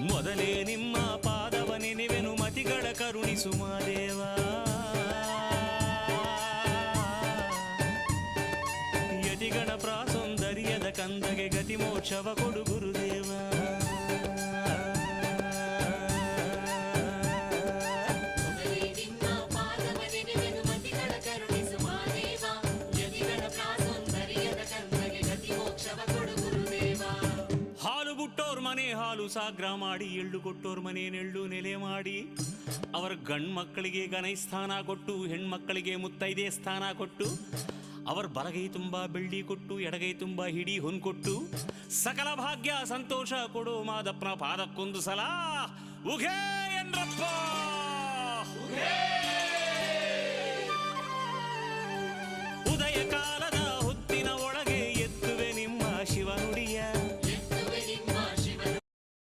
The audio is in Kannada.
ಮೊದಲೇ ನಿಮ್ಮ ಪಾದವ ನೆನೆವೆನು ಮತಿಗಳ ಕರುಣಿಸು ಮಾದೇವ. ಯತಿಗಣ ಪ್ರಾಸೌಂದರ್ಯದ ಕಂದಗೆ ಗತಿ ಮೋಕ್ಷವ ಕೊಡು ಗುರುದೇವ. ಹಾಲು ಬುಟ್ಟೋರ್ ಮನೆ ಹಾಲು ಸಾಗ್ರ ಮಾಡಿ, ಎಳ್ಳು ಕೊಟ್ಟೋರ್ ಮನೆ ನೆಳ್ಳು ನೆಲೆ ಮಾಡಿ, ಅವರ ಗಂಡ್ಮಕ್ಕಳಿಗೆ ಗಣೈ ಸ್ಥಾನ ಕೊಟ್ಟು, ಹೆಣ್ಮಕ್ಕಳಿಗೆ ಮುತ್ತೈದೆ ಸ್ಥಾನ ಕೊಟ್ಟು, ಅವರ ಬಲಗೈ ತುಂಬ ಬೆಳ್ಳಿ ಕೊಟ್ಟು, ಎಡಗೈ ತುಂಬ ಹಿಡಿ ಹೊನ್ಕೊಟ್ಟು, ಸಕಲ ಭಾಗ್ಯ ಸಂತೋಷ ಕೊಡು ಮಾದಪ್ಪನ ಪಾದಕ್ಕೊಂದು ಸಲ ಉಘೇ ಎಂದ್ರಪ್ಪ.